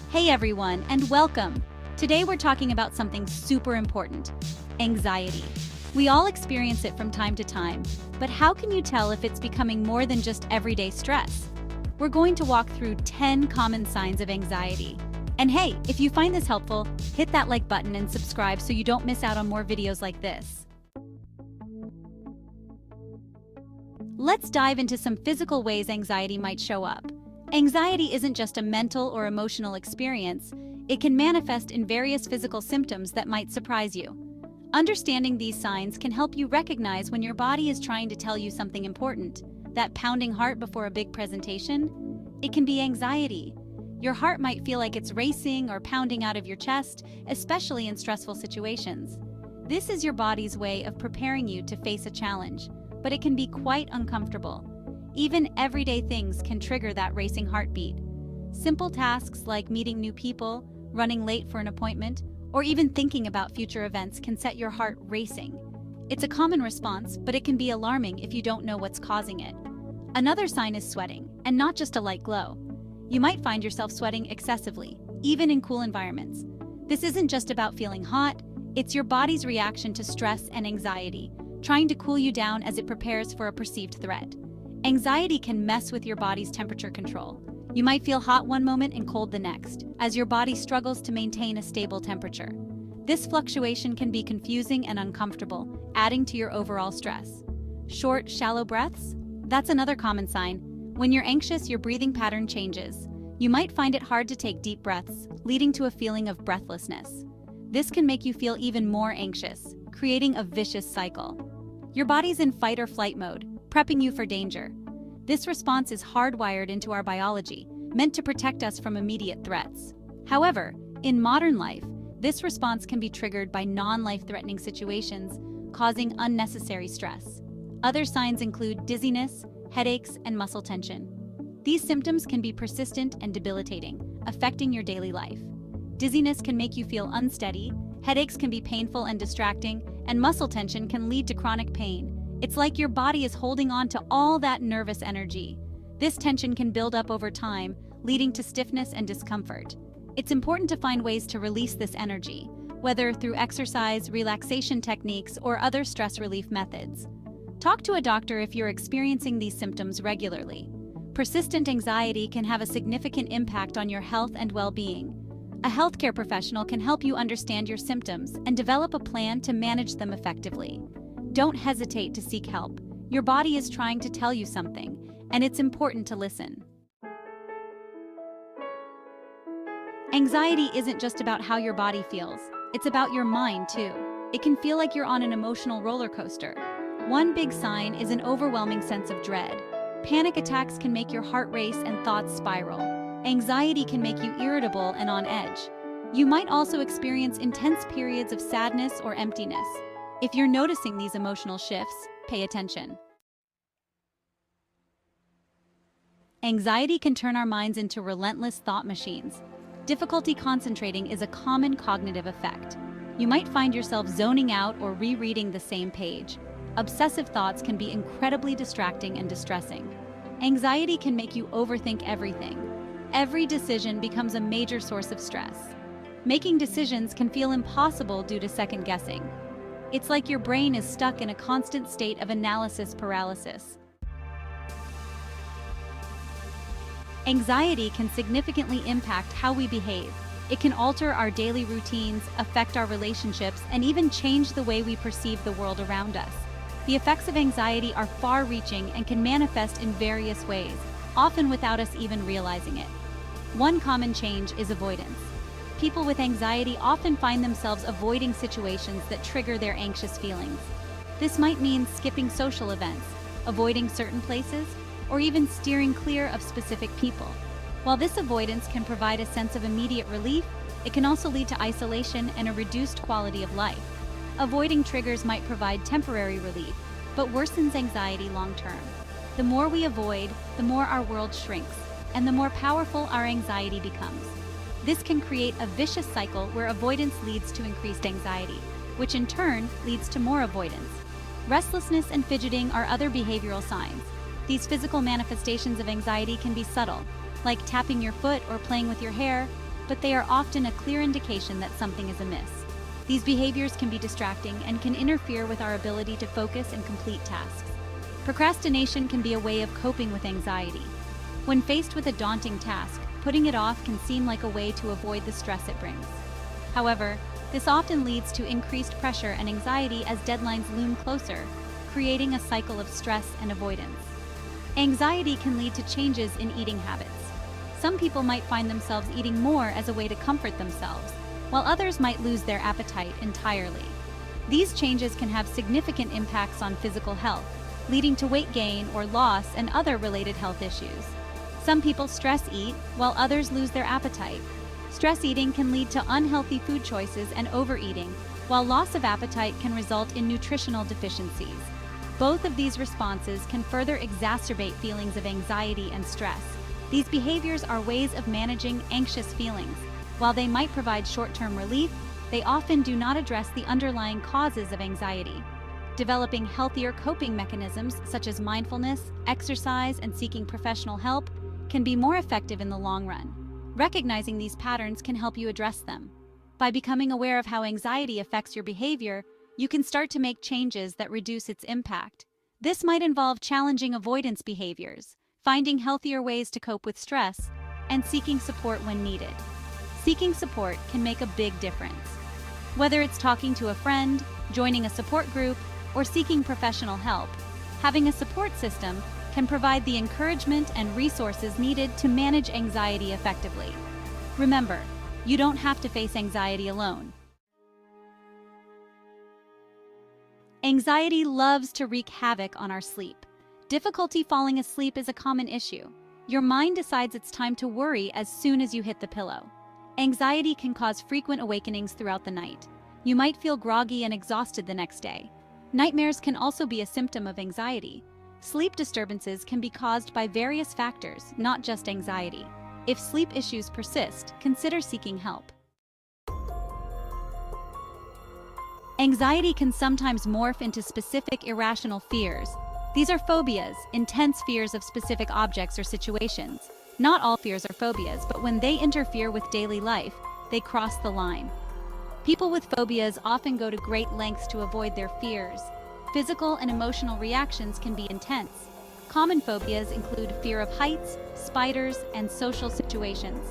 Hey everyone, and welcome! Today we're talking about something super important, anxiety. We all experience it from time to time, but how can you tell if it's becoming more than just everyday stress? We're going to walk through 10 common signs of anxiety. And hey, if you find this helpful, hit that like button and subscribe so you don't miss out on more videos like this. Let's dive into some physical ways anxiety might show up. Anxiety isn't just a mental or emotional experience, it can manifest in various physical symptoms that might surprise you. Understanding these signs can help you recognize when your body is trying to tell you something important. That pounding heart before a big presentation? It can be anxiety. Your heart might feel like it's racing or pounding out of your chest, especially in stressful situations. This is your body's way of preparing you to face a challenge, but it can be quite uncomfortable. Even everyday things can trigger that racing heartbeat. Simple tasks like meeting new people, running late for an appointment, or even thinking about future events can set your heart racing. It's a common response, but it can be alarming if you don't know what's causing it. Another sign is sweating, and not just a light glow. You might find yourself sweating excessively, even in cool environments. This isn't just about feeling hot, it's your body's reaction to stress and anxiety, trying to cool you down as it prepares for a perceived threat. Anxiety can mess with your body's temperature control. You might feel hot one moment and cold the next, as your body struggles to maintain a stable temperature. This fluctuation can be confusing and uncomfortable, adding to your overall stress. Short, shallow breaths? That's another common sign. When you're anxious, your breathing pattern changes. You might find it hard to take deep breaths, leading to a feeling of breathlessness. This can make you feel even more anxious, creating a vicious cycle. Your body's in fight or flight mode, prepping you for danger. This response is hardwired into our biology, meant to protect us from immediate threats. However, in modern life, this response can be triggered by non-life-threatening situations, causing unnecessary stress. Other signs include dizziness, headaches, and muscle tension. These symptoms can be persistent and debilitating, affecting your daily life. Dizziness can make you feel unsteady, headaches can be painful and distracting, and muscle tension can lead to chronic pain. It's like your body is holding on to all that nervous energy. This tension can build up over time, leading to stiffness and discomfort. It's important to find ways to release this energy, whether through exercise, relaxation techniques, or other stress relief methods. Talk to a doctor if you're experiencing these symptoms regularly. Persistent anxiety can have a significant impact on your health and well-being. A healthcare professional can help you understand your symptoms and develop a plan to manage them effectively. Don't hesitate to seek help. Your body is trying to tell you something, and it's important to listen. Anxiety isn't just about how your body feels, it's about your mind too. It can feel like you're on an emotional roller coaster. One big sign is an overwhelming sense of dread. Panic attacks can make your heart race and thoughts spiral. Anxiety can make you irritable and on edge. You might also experience intense periods of sadness or emptiness. If you're noticing these emotional shifts, pay attention. Anxiety can turn our minds into relentless thought machines. Difficulty concentrating is a common cognitive effect. You might find yourself zoning out or rereading the same page. Obsessive thoughts can be incredibly distracting and distressing. Anxiety can make you overthink everything. Every decision becomes a major source of stress. Making decisions can feel impossible due to second guessing. It's like your brain is stuck in a constant state of analysis paralysis. Anxiety can significantly impact how we behave. It can alter our daily routines, affect our relationships, and even change the way we perceive the world around us. The effects of anxiety are far-reaching and can manifest in various ways, often without us even realizing it. One common change is avoidance. People with anxiety often find themselves avoiding situations that trigger their anxious feelings. This might mean skipping social events, avoiding certain places, or even steering clear of specific people. While this avoidance can provide a sense of immediate relief, it can also lead to isolation and a reduced quality of life. Avoiding triggers might provide temporary relief, but worsens anxiety long-term. The more we avoid, the more our world shrinks, and the more powerful our anxiety becomes. This can create a vicious cycle where avoidance leads to increased anxiety, which in turn leads to more avoidance. Restlessness and fidgeting are other behavioral signs. These physical manifestations of anxiety can be subtle, like tapping your foot or playing with your hair, but they are often a clear indication that something is amiss. These behaviors can be distracting and can interfere with our ability to focus and complete tasks. Procrastination can be a way of coping with anxiety. When faced with a daunting task, putting it off can seem like a way to avoid the stress it brings. However, this often leads to increased pressure and anxiety as deadlines loom closer, creating a cycle of stress and avoidance. Anxiety can lead to changes in eating habits. Some people might find themselves eating more as a way to comfort themselves, while others might lose their appetite entirely. These changes can have significant impacts on physical health, leading to weight gain or loss and other related health issues. Some people stress eat, while others lose their appetite. Stress eating can lead to unhealthy food choices and overeating, while loss of appetite can result in nutritional deficiencies. Both of these responses can further exacerbate feelings of anxiety and stress. These behaviors are ways of managing anxious feelings. While they might provide short-term relief, they often do not address the underlying causes of anxiety. Developing healthier coping mechanisms such as mindfulness, exercise, and seeking professional help can be more effective in the long run. Recognizing these patterns can help you address them. By becoming aware of how anxiety affects your behavior, you can start to make changes that reduce its impact. This might involve challenging avoidance behaviors, finding healthier ways to cope with stress, and seeking support when needed. Seeking support can make a big difference. Whether it's talking to a friend, joining a support group, or seeking professional help, having a support system can provide the encouragement and resources needed to manage anxiety effectively. Remember, you don't have to face anxiety alone. Anxiety loves to wreak havoc on our sleep. Difficulty falling asleep is a common issue. Your mind decides it's time to worry as soon as you hit the pillow. Anxiety can cause frequent awakenings throughout the night. You might feel groggy and exhausted the next day. Nightmares can also be a symptom of anxiety. Sleep disturbances can be caused by various factors, not just anxiety. If sleep issues persist, consider seeking help. Anxiety can sometimes morph into specific irrational fears. These are phobias, intense fears of specific objects or situations. Not all fears are phobias, but when they interfere with daily life, they cross the line. People with phobias often go to great lengths to avoid their fears. Physical and emotional reactions can be intense. Common phobias include fear of heights, spiders, and social situations.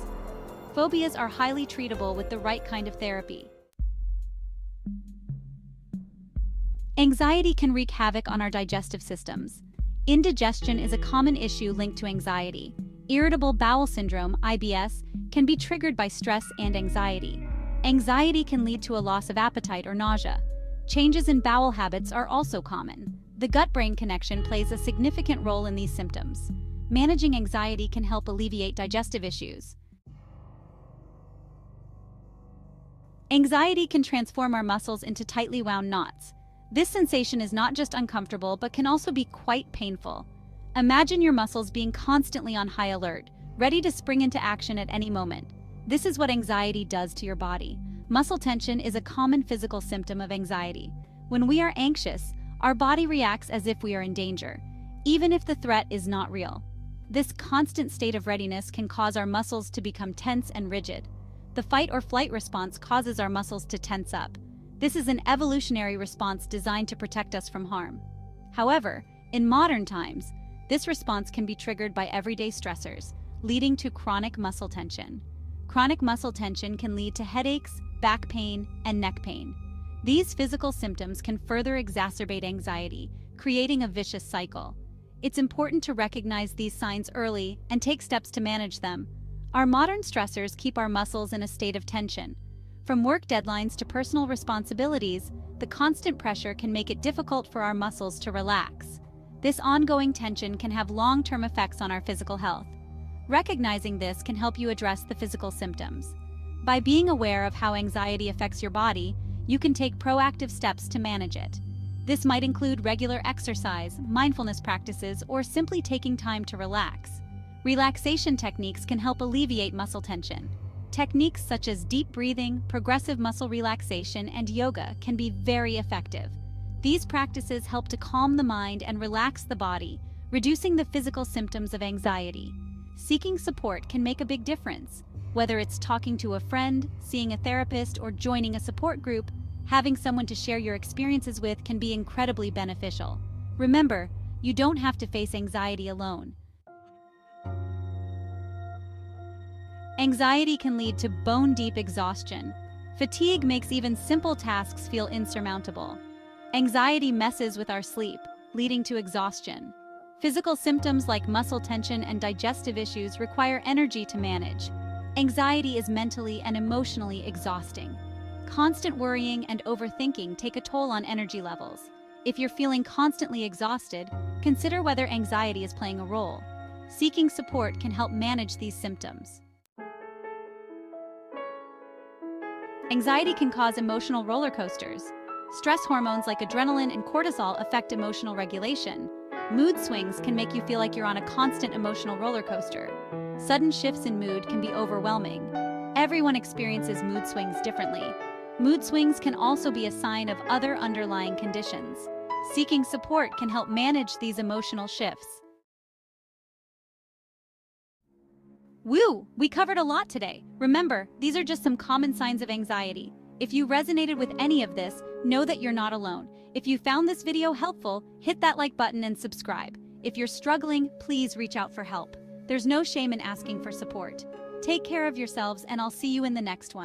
Phobias are highly treatable with the right kind of therapy. Anxiety can wreak havoc on our digestive systems. Indigestion is a common issue linked to anxiety. Irritable bowel syndrome, IBS, can be triggered by stress and anxiety. Anxiety can lead to a loss of appetite or nausea. Changes in bowel habits are also common. The gut-brain connection plays a significant role in these symptoms. Managing anxiety can help alleviate digestive issues. Anxiety can transform our muscles into tightly wound knots. This sensation is not just uncomfortable, but can also be quite painful. Imagine your muscles being constantly on high alert, ready to spring into action at any moment. This is what anxiety does to your body. Muscle tension is a common physical symptom of anxiety. When we are anxious, our body reacts as if we are in danger, even if the threat is not real. This constant state of readiness can cause our muscles to become tense and rigid. The fight or flight response causes our muscles to tense up. This is an evolutionary response designed to protect us from harm. However, in modern times, this response can be triggered by everyday stressors, leading to chronic muscle tension. Chronic muscle tension can lead to headaches, back pain, and neck pain. These physical symptoms can further exacerbate anxiety, creating a vicious cycle. It's important to recognize these signs early and take steps to manage them. Our modern stressors keep our muscles in a state of tension. From work deadlines to personal responsibilities, the constant pressure can make it difficult for our muscles to relax. This ongoing tension can have long-term effects on our physical health. Recognizing this can help you address the physical symptoms. By being aware of how anxiety affects your body, you can take proactive steps to manage it. This might include regular exercise, mindfulness practices, or simply taking time to relax. Relaxation techniques can help alleviate muscle tension. Techniques such as deep breathing, progressive muscle relaxation, and yoga can be very effective. These practices help to calm the mind and relax the body, reducing the physical symptoms of anxiety. Seeking support can make a big difference. Whether it's talking to a friend, seeing a therapist, or joining a support group, having someone to share your experiences with can be incredibly beneficial. Remember, you don't have to face anxiety alone. Anxiety can lead to bone-deep exhaustion. Fatigue makes even simple tasks feel insurmountable. Anxiety messes with our sleep, leading to exhaustion. Physical symptoms like muscle tension and digestive issues require energy to manage. Anxiety is mentally and emotionally exhausting. Constant worrying and overthinking take a toll on energy levels. If you're feeling constantly exhausted, consider whether anxiety is playing a role. Seeking support can help manage these symptoms. Anxiety can cause emotional roller coasters. Stress hormones like adrenaline and cortisol affect emotional regulation. Mood swings can make you feel like you're on a constant emotional roller coaster. Sudden shifts in mood can be overwhelming. Everyone experiences mood swings differently. Mood swings can also be a sign of other underlying conditions. Seeking support can help manage these emotional shifts. Woo! We covered a lot today. Remember, these are just some common signs of anxiety. If you resonated with any of this, know that you're not alone. If you found this video helpful, hit that like button and subscribe. If you're struggling, please reach out for help. There's no shame in asking for support. Take care of yourselves, and I'll see you in the next one.